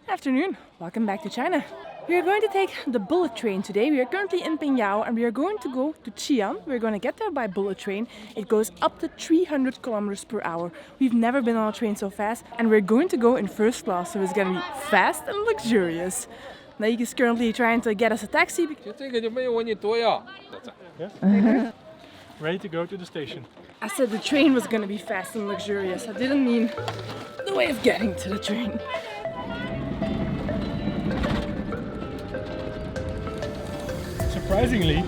Afternoon, welcome back to China. We are going to take the bullet train today. We are currently in Pingyao and we are going to go to Xi'an. We're going to get there by bullet train. It goes up to 300 kilometers per hour. We've never been on a train so fast and we're going to go in first class, so it's going to be fast and luxurious. Naick is currently trying to get us a taxi. Ready to go to the station. I said the train was going to be fast and luxurious. I didn't mean the way of getting to the train. Surprisingly,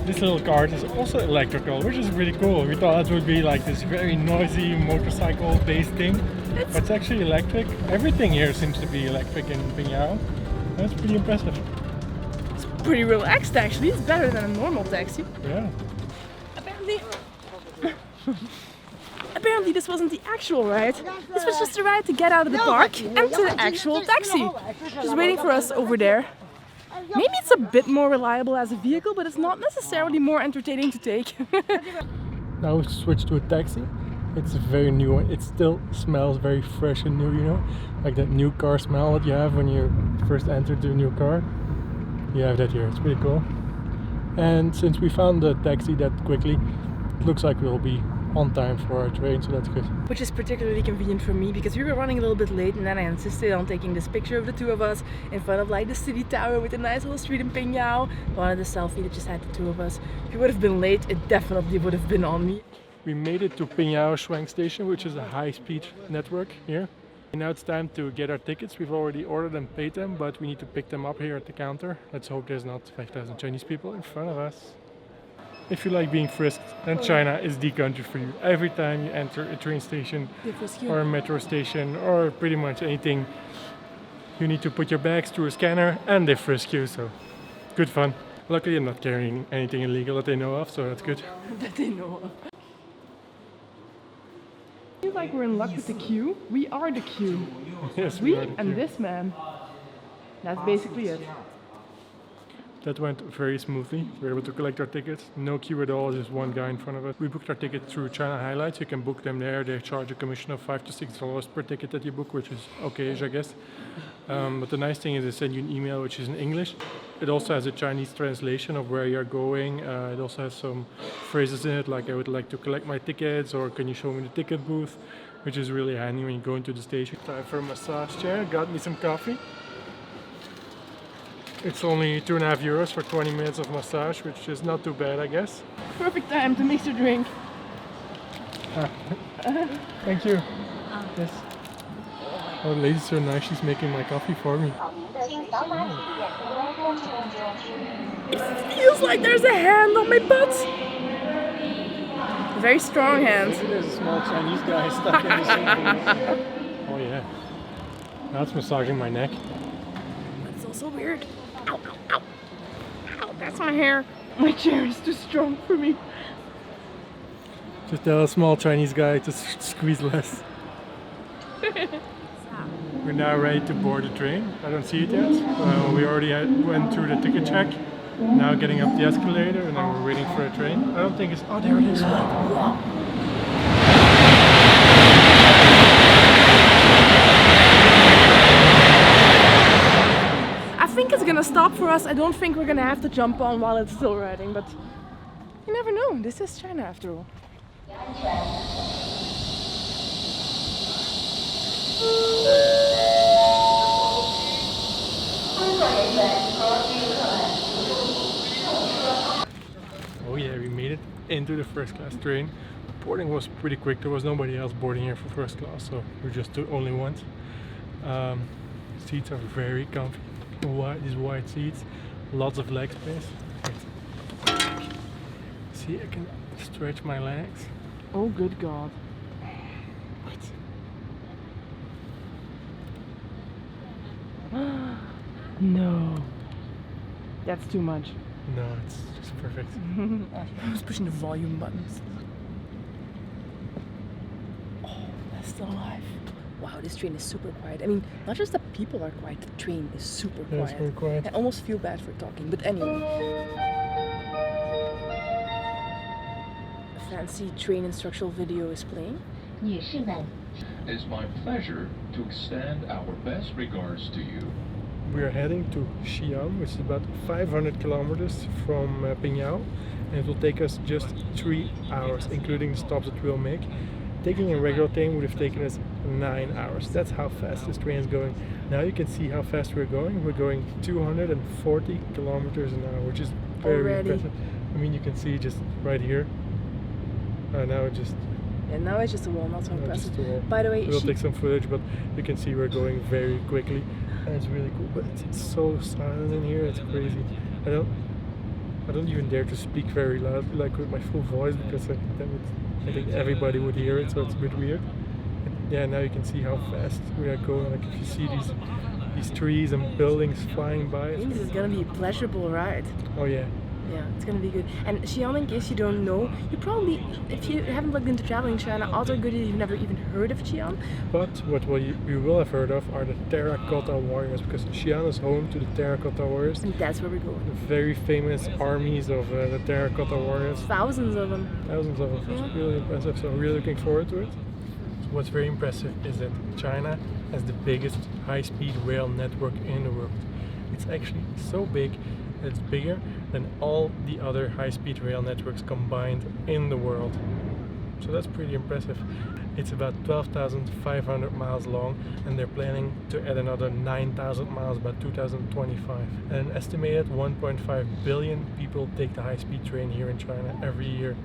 this little cart is also electrical, which is really cool. We thought it would be like this very noisy motorcycle-based thing, but it's actually electric. Everything here seems to be electric in Pingyao. That's pretty impressive. It's pretty relaxed actually. It's better than a normal taxi. Yeah. Apparently this wasn't the actual ride. This was just a ride to get out of the park and to the actual taxi. Just waiting for us over there. Maybe it's a bit more reliable as a vehicle, but it's not necessarily more entertaining to take. Now we switch to a taxi. It's a very new one. It still smells very fresh and new, you know? Like that new car smell that you have when you first enter the new car. You have that here. It's pretty cool. And since we found the taxi that quickly, it looks like we'll be on time for our train, so that's good. Which is particularly convenient for me because we were running a little bit late and then I insisted on taking this picture of the two of us in front of like the city tower with a nice little street in Pingyao. Wanted a selfie that just had the two of us. If we would have been late, it definitely would have been on me. We made it to Pingyao Xi'an station, which is a high-speed network here. And now it's time to get our tickets. We've already ordered and paid them, but we need to pick them up here at the counter. Let's hope there's not 5,000 Chinese people in front of us. If you like being frisked, then China is the country for you. Every time you enter a train station or a metro station or pretty much anything, you need to put your bags through a scanner and they frisk you, so good fun. Luckily I'm not carrying anything illegal that they know of, so that's good. That they know of. I feel like we're in luck with the queue. We are the queue. Yes, We are the and queue. this man. That's basically it. That went very smoothly. We were able to collect our tickets. No queue at all, just one guy in front of us. We booked our ticket through China Highlights. You can book them there. They charge a commission of $5 to $6 per ticket that you book, which is okay-ish, I guess. But the nice thing is they send you an email which is in English. It also has a Chinese translation of where you're going. It also has some phrases in it like I would like to collect my tickets or can you show me the ticket booth, which is really handy when you go into the station. Time for a massage chair. Got me some coffee. It's only €2.50 for 20 minutes of massage, which is not too bad, I guess. Perfect time to mix your drink. Thank you. Yes. Oh, the lady's so nice, she's making my coffee for me. It feels like there's a hand on my butt. A very strong hand. Maybe there's a small Chinese guy stuck in the sink. Oh yeah. Now it's massaging my neck. It's also weird. Ow, ow, ow. Ow, that's my hair. My chair is too strong for me. Just tell a small Chinese guy to squeeze less. We're now ready to board the train. I don't see it yet. We already went through the ticket check. Now getting up the escalator and then we're waiting for a train. I don't think it's... Oh, there it is. I think it's gonna stop for us. I don't think we're gonna have to jump on while it's still riding, but you never know. This is China after all. Oh yeah, we made it into the first class train. Boarding was pretty quick. There was nobody else boarding here for first class, so we're just the only ones. Seats are very comfy. These wide seats, lots of leg space. See, I can stretch my legs. Oh, good God. No. That's too much. No, it's just perfect. I was pushing the volume buttons. Oh, that's still alive. Wow, this train is super quiet. I mean, not just the people are quiet, the train is super quiet. Yeah, it's very quiet. I almost feel bad for talking, but anyway. A fancy train instructional video is playing. It's my pleasure to extend our best regards to you. We are heading to Xi'an, which is about 500 kilometers from Pingyao, and it will take us just 3 hours, including the stops that we'll make. Taking a regular train would have taken us 9 hours. That's how fast this train is going. Now you can see how fast we're going. We're going 240 kilometers an hour, which is very impressive. I mean, you can see just right here. Now it just... Yeah, now it's just a wall, not so impressive. Just a wall. By the way, we'll take some footage, but you can see we're going very quickly. And it's really cool, but it's so silent in here. It's crazy. I don't even dare to speak very loud, like with my full voice, because I think everybody would hear it, so it's a bit weird. And yeah, now you can see how fast we are going. Like if you see these trees and buildings flying by. I think this is gonna be a pleasurable ride. Oh yeah. Yeah, it's gonna be good. And Xi'an, in case you don't know, you probably, if you haven't looked into traveling China, odds are good you've never even heard of Xi'an. But what you will have heard of are the terracotta warriors, because Xi'an is home to the terracotta warriors. And that's where we're going. The very famous armies of the terracotta warriors. Thousands of them. Thousands of them. Yeah. It's really impressive, so I'm really looking forward to it. What's very impressive is that China has the biggest high-speed rail network in the world. It's actually so big that it's bigger than all the other high-speed rail networks combined in the world. So that's pretty impressive. It's about 12,500 miles long, and they're planning to add another 9,000 miles by 2025. And an estimated 1.5 billion people take the high-speed train here in China every year.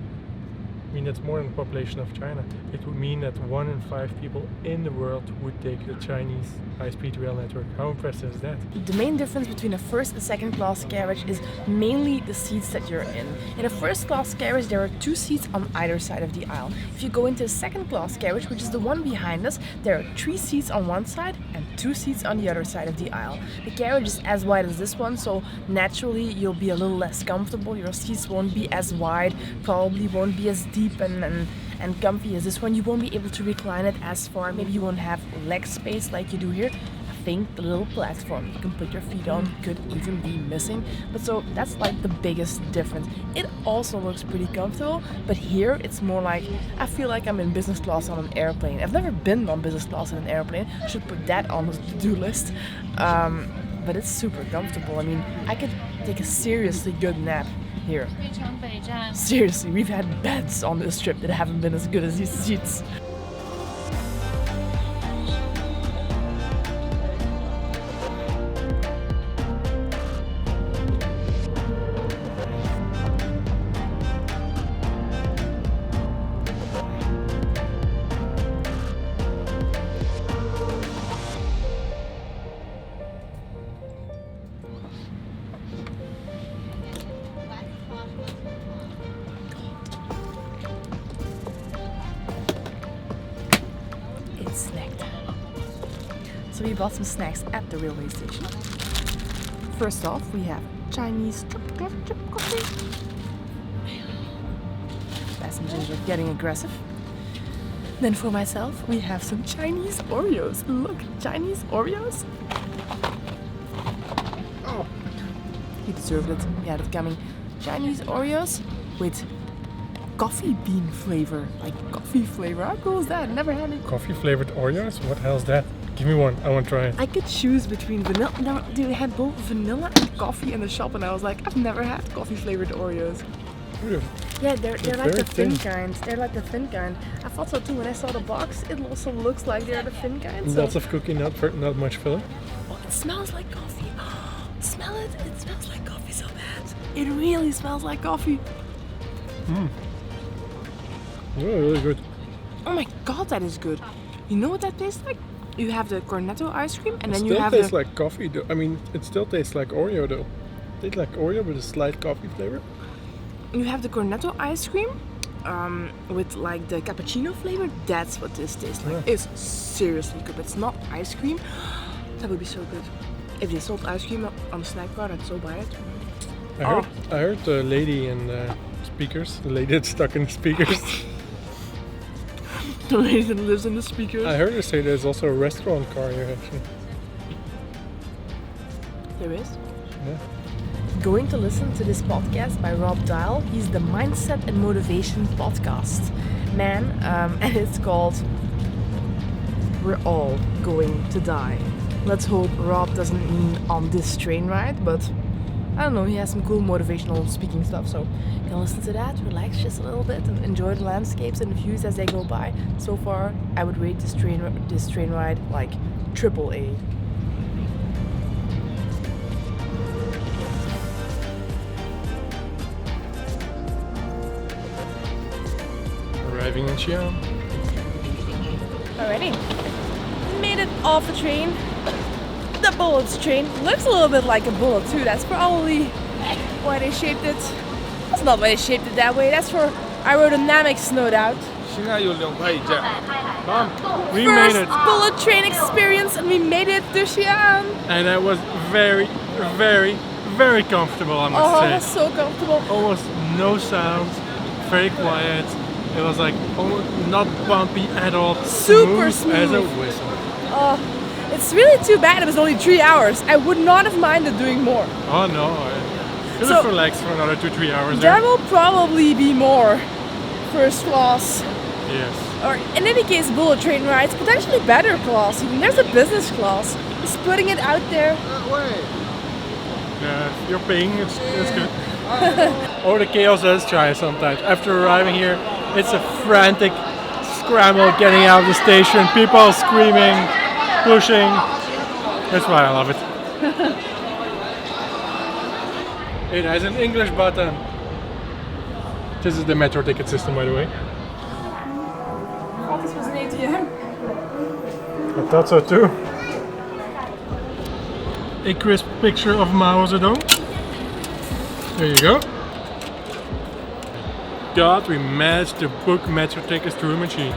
I mean, that's more than the population of China. It would mean that 1 in 5 people in the world would take the Chinese high-speed rail network. How impressive is that? The main difference between a first and second class carriage is mainly the seats that you're in. In a first class carriage there are 2 seats on either side of the aisle. If you go into a second class carriage, which is the one behind us, there are 3 seats on one side and 2 seats on the other side of the aisle. The carriage is as wide as this one, so naturally you'll be a little less comfortable. Your seats won't be as wide, probably won't be as deep and comfy as this one. You won't be able to recline it as far. Maybe you won't have leg space like you do here. I think the little platform you can put your feet on could even be missing. But so that's like the biggest difference. It also looks pretty comfortable, but here it's more like I feel like I'm in business class on an airplane. I've never been on business class in an airplane. Should put that on the to-do list. But it's super comfortable. I mean, I could take a seriously good nap here. Seriously, we've had beds on this trip that haven't been as good as these seats. Snack time. So we bought some snacks at the railway station. First off, we have Chinese chip coffee. Passengers are getting aggressive. Then for myself, we have some Chinese Oreos. Look, Chinese Oreos. Oh, you deserved it. We had it coming. Chinese Oreos with coffee bean flavor, like coffee flavor. How cool is that? Never had it. Coffee flavored Oreos? What the hell is that? Give me one. I want to try it. I could choose between vanilla. No, they had both vanilla and coffee in the shop, and I was like, I've never had coffee flavored Oreos. Yeah, they're like the thin kind. They're like the thin kind. I thought so too when I saw the box. It also looks like they're the thin kind. So. Lots of cookie, not much filling. Oh, it smells like coffee. Smell it. It smells like coffee so bad. It really smells like coffee. Oh, really good. Oh my god, that is good. You know what that tastes like? You have the cornetto ice cream, and It then you still have tastes like coffee though. I mean, it still tastes like Oreo though. It tastes like Oreo with a slight coffee flavor. You have the cornetto ice cream with like the cappuccino flavor. That's what this tastes like. Yeah. It's seriously good. It's not ice cream. That would be so good. If they sold ice cream on the snack bar, I'd so buy it. I heard the lady in the speakers, the lady that's stuck in the speakers. The lady that lives in the speakers. I heard her say there's also a restaurant car here actually. There is? Yeah. Going to listen to this podcast by Rob Dial. He's the Mindset and Motivation podcast. Man, and it's called we're all going to die. Let's hope Rob doesn't mean on this train ride, but I don't know, he has some cool motivational speaking stuff, so you can listen to that, relax just a little bit and enjoy the landscapes and the views as they go by. So far, I would rate this train ride like AAA. Arriving in Xi'an. Alrighty, made it off the train. The Bullet's train looks a little bit like a bullet too. That's probably why they shaped it. That's not why they shaped it that way. That's for aerodynamics, no doubt. We First made it. bullet train experience, and we made it to Xi'an. And that was very, very, very comfortable, I Oh, must it was say. so comfortable. Almost no sounds, very quiet. It was like almost not bumpy at all. Super Smooth as a smooth. whistle. Oh, it's really too bad it was only 3 hours. I would not have minded doing more. Oh no, I could So- have relaxed for another 2-3 hours There there. will probably be more first class, Yes. or in any case bullet train rides, potentially better class even. There's a business class. Just putting it out there. Yeah, if you're paying, it's good. Or the chaos does try sometimes. After arriving here, it's a frantic scramble getting out of the station. People screaming, pushing. That's why I love it. It has an English button. This is the metro ticket system, by the way. I thought this was an ATM. I thought so too. A crisp picture of Mao Zedong. There you go. God, we managed to book metro tickets through a machine.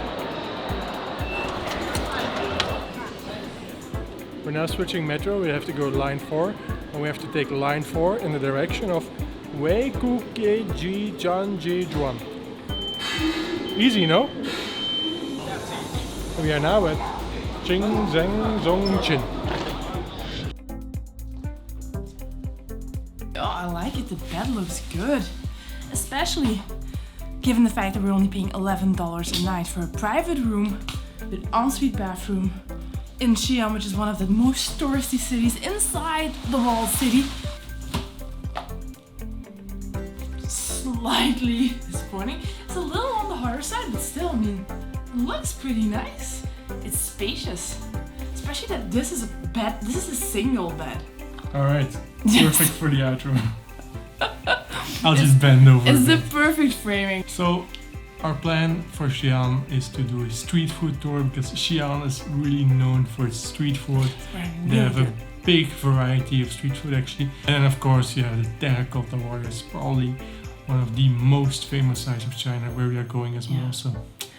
We're now switching metro. We have to go line 4, and we have to take line 4 in the direction of Wei Ku Ke Ji Jan Ji Juan. Easy, no? We are now at Jing Zheng Zong Chin. Oh, I like it. The bed looks good. Especially given the fact that we're only paying $11 a night for a private room with ensuite bathroom in Xi'an, which is one of the most touristy cities inside the walled city. Slightly disappointing. It's a little on the harder side, but still, I mean, it looks pretty nice. It's spacious. Especially that this is a bed, this is a single bed. Alright, Yes. perfect for the outro. I'll just bend over. It's a the bit. perfect framing. So, our plan for Xi'an is to do a street food tour because Xi'an is really known for its street food. They have a big variety of street food actually. And of course, you have the Terracotta Warriors, probably one of the most famous sites of China where we are going as well. So,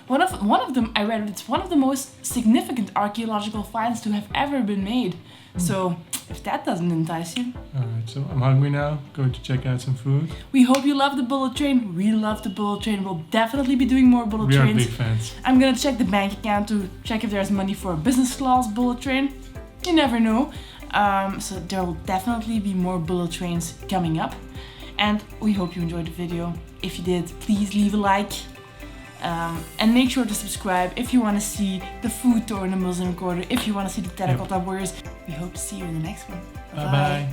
One of them, I read it's one of the most significant archaeological finds to have ever been made. So if that doesn't entice you, alright, so I'm hungry now, going to check out some food. we hope you love the bullet train. We love the bullet train. We'll definitely be doing more bullet We are trains. big fans. I'm gonna check the bank account to check if there's money for a business class bullet train. You never know. So there will definitely be more bullet trains coming up. And we hope you enjoyed the video. If you did, please leave a like. And make sure to subscribe if you want to see the food tour in the Muslim Quarter, if you want to see the Terracotta Warriors. We hope to see you in the next one. Bye bye.